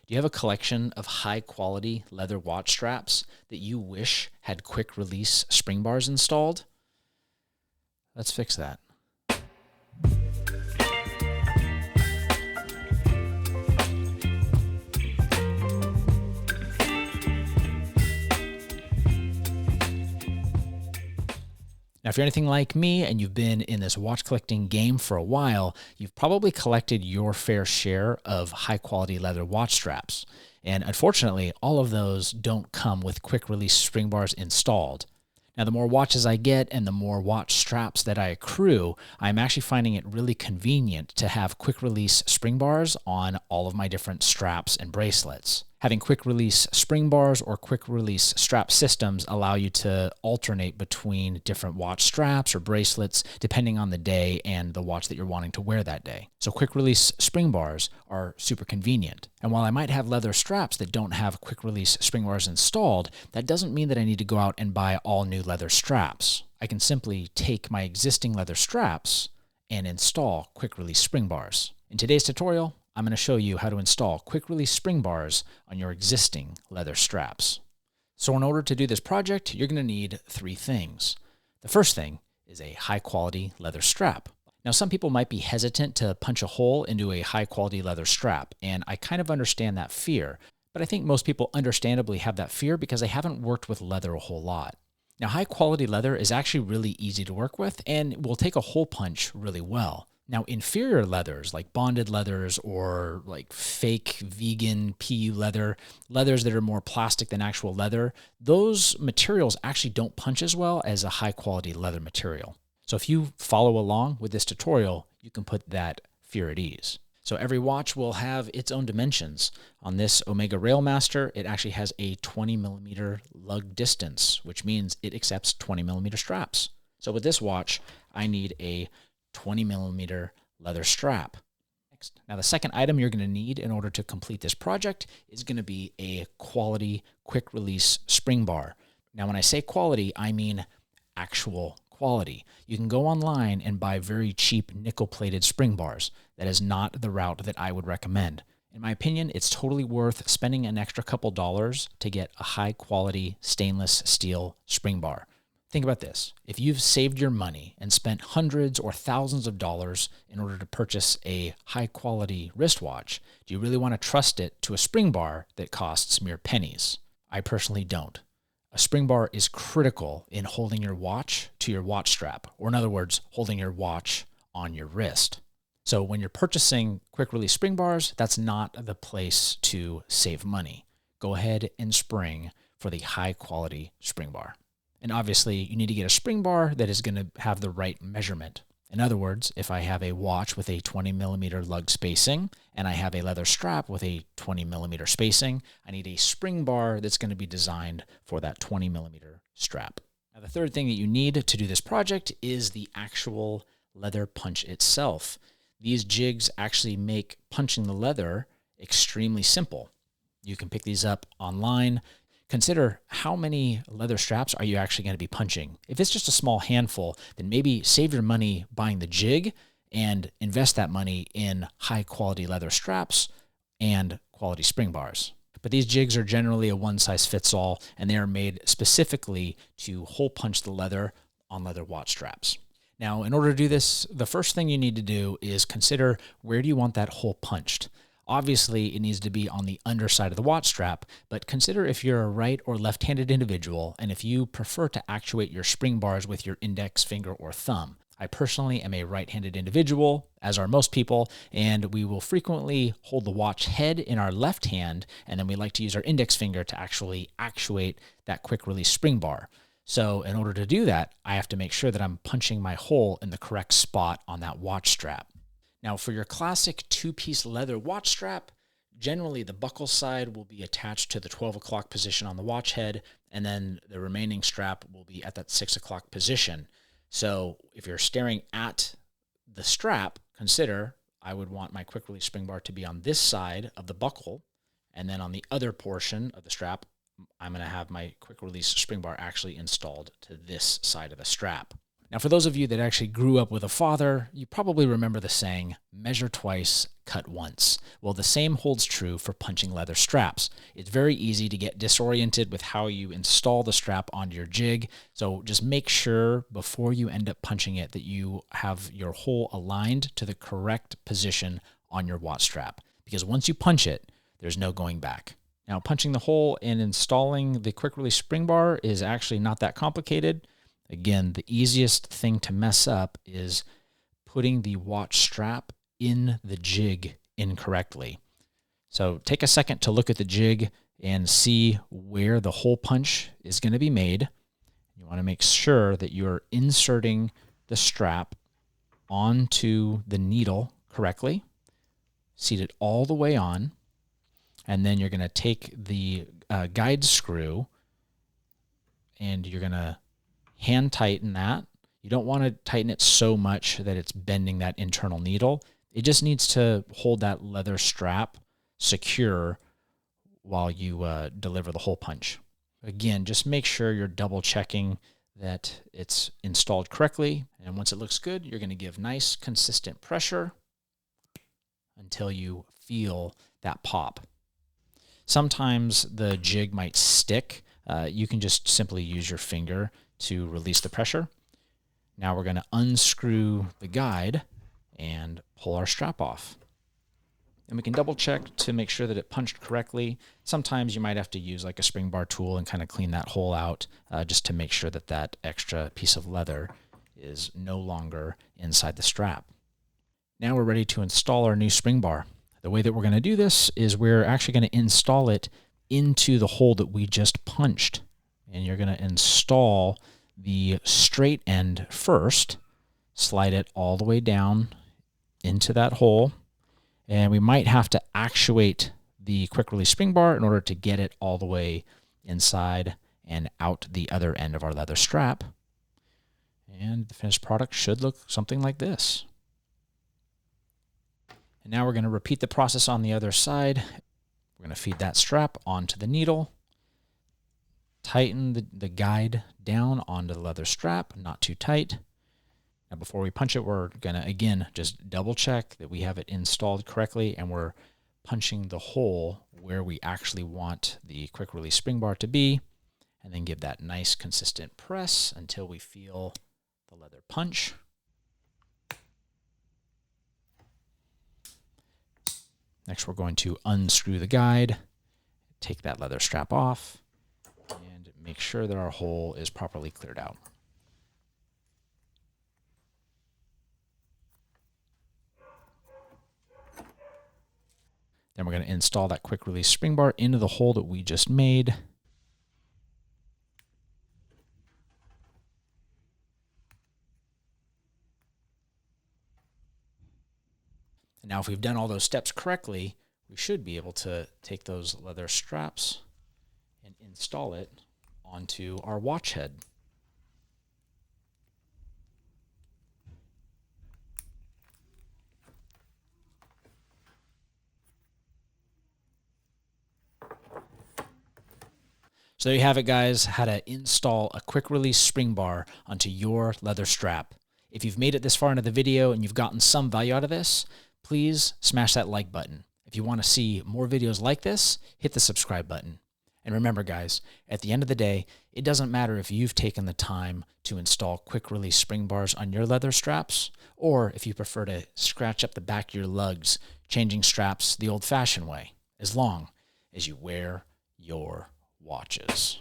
Do you have a collection of high-quality leather watch straps that you wish had quick-release spring bars installed? Let's fix that. Now, if you're anything like me and you've been in this watch collecting game for a while, you've probably collected your fair share of high-quality leather watch straps. And unfortunately, all of those don't come with quick-release spring bars installed. Now, the more watches I get and the more watch straps that I accrue, I'm actually finding it really convenient to have quick-release spring bars on all of my different straps and bracelets. Having quick-release spring bars or quick-release strap systems allow you to alternate between different watch straps or bracelets depending on the day and the watch that you're wanting to wear that day. So quick-release spring bars are super convenient. And while I might have leather straps that don't have quick-release spring bars installed, that doesn't mean that I need to go out and buy all new leather straps. I can simply take my existing leather straps and install quick-release spring bars. In today's tutorial, I'm going to show you how to install quick-release spring bars on your existing leather straps. So in order to do this project, you're going to need three things. The first thing is a high-quality leather strap. Now, some people might be hesitant to punch a hole into a high-quality leather strap, and I kind of understand that fear, but I think most people understandably have that fear because they haven't worked with leather a whole lot. Now, high-quality leather is actually really easy to work with and will take a hole punch really well. Now, inferior leathers like bonded leathers or like fake vegan PU leathers that are more plastic than actual leather, those materials actually don't punch as well as a high quality leather material. So if you follow along with this tutorial, you can put that fear at ease. So every watch will have its own dimensions. On this Omega Railmaster, it actually has a 20mm lug distance, which means it accepts 20mm straps. So with this watch, I need a 20mm leather strap. Next. Now the second item you're going to need in order to complete this project is going to be a quality quick release spring bar. Now when I say quality, I mean actual quality. You can go online and buy very cheap nickel-plated spring bars. That is not the route that I would recommend. In my opinion, it's totally worth spending an extra couple dollars to get a high-quality stainless steel spring bar. Think about this. If you've saved your money and spent hundreds or thousands of dollars in order to purchase a high-quality wristwatch, do you really want to trust it to a spring bar that costs mere pennies? I personally don't. A spring bar is critical in holding your watch to your watch strap, or in other words, holding your watch on your wrist. So when you're purchasing quick-release spring bars, that's not the place to save money. Go ahead and spring for the high-quality spring bar. And obviously, you need to get a spring bar that is going to have the right measurement. In other words, if I have a watch with a 20mm lug spacing and I have a leather strap with a 20mm spacing, I need a spring bar that's going to be designed for that 20mm strap. Now, the third thing that you need to do this project is the actual leather punch itself. These jigs actually make punching the leather extremely simple. You can pick these up online. Consider how many leather straps are you actually going to be punching. If it's just a small handful, then maybe save your money buying the jig and invest that money in high quality leather straps and quality spring bars. But these jigs are generally a one-size-fits-all, and they are made specifically to hole punch the leather on leather watch straps. Now, in order to do this, the first thing you need to do is consider where do you want that hole punched. Obviously, it needs to be on the underside of the watch strap, but consider if you're a right or left-handed individual and if you prefer to actuate your spring bars with your index finger or thumb. I personally am a right-handed individual, as are most people, and we will frequently hold the watch head in our left hand, and then we like to use our index finger to actually actuate that quick-release spring bar. So in order to do that, I have to make sure that I'm punching my hole in the correct spot on that watch strap. Now, for your classic two-piece leather watch strap, generally the buckle side will be attached to the 12 o'clock position on the watch head, and then the remaining strap will be at that 6 o'clock position. So if you're staring at the strap, consider I would want my quick release spring bar to be on this side of the buckle, and then on the other portion of the strap, I'm going to have my quick release spring bar actually installed to this side of the strap. Now, for those of you that actually grew up with a father, you probably remember the saying, measure twice, cut once. Well, the same holds true for punching leather straps. It's very easy to get disoriented with how you install the strap onto your jig, so just make sure before you end up punching it that you have your hole aligned to the correct position on your watch strap, because once you punch it, there's no going back. Now, punching the hole and installing the quick release spring bar is actually not that complicated. Again, the easiest thing to mess up is putting the watch strap in the jig incorrectly. So take a second to look at the jig and see where the hole punch is going to be made. You want to make sure that you're inserting the strap onto the needle correctly, seat it all the way on, and then you're going to take the guide screw and you're going to hand tighten that. You don't want to tighten it so much that it's bending that internal needle. It just needs to hold that leather strap secure while you deliver the hole punch. Again, just make sure you're double checking that it's installed correctly. And once it looks good, you're going to give nice, consistent pressure until you feel that pop. Sometimes the jig might stick. You can just simply use your finger to release the pressure. Now we're going to unscrew the guide and pull our strap off. And we can double check to make sure that it punched correctly. Sometimes you might have to use like a spring bar tool and kind of clean that hole out just to make sure that that extra piece of leather is no longer inside the strap. Now we're ready to install our new spring bar. The way that we're going to do this is we're actually going to install it into the hole that we just punched. And you're going to install the straight end first, slide it all the way down into that hole, and we might have to actuate the quick release spring bar in order to get it all the way inside and out the other end of our leather strap. And the finished product should look something like this. And now we're going to repeat the process on the other side. We're going to feed that strap onto the needle, tighten the guide down onto the leather strap, not too tight. Now before we punch it, we're going to, again, just double check that we have it installed correctly and we're punching the hole where we actually want the quick release spring bar to be, and then give that nice consistent press until we feel the leather punch. Next, we're going to unscrew the guide, take that leather strap off, and make sure that our hole is properly cleared out. Then we're going to install that quick release spring bar into the hole that we just made. And now if we've done all those steps correctly, we should be able to take those leather straps and install it onto our watch head. So there you have it, guys, how to install a quick release spring bar onto your leather strap. If you've made it this far into the video and you've gotten some value out of this, please smash that like button. If you want to see more videos like this, hit the subscribe button. And remember, guys, at the end of the day, it doesn't matter if you've taken the time to install quick release spring bars on your leather straps, or if you prefer to scratch up the back of your lugs, changing straps the old-fashioned way, as long as you wear your watches.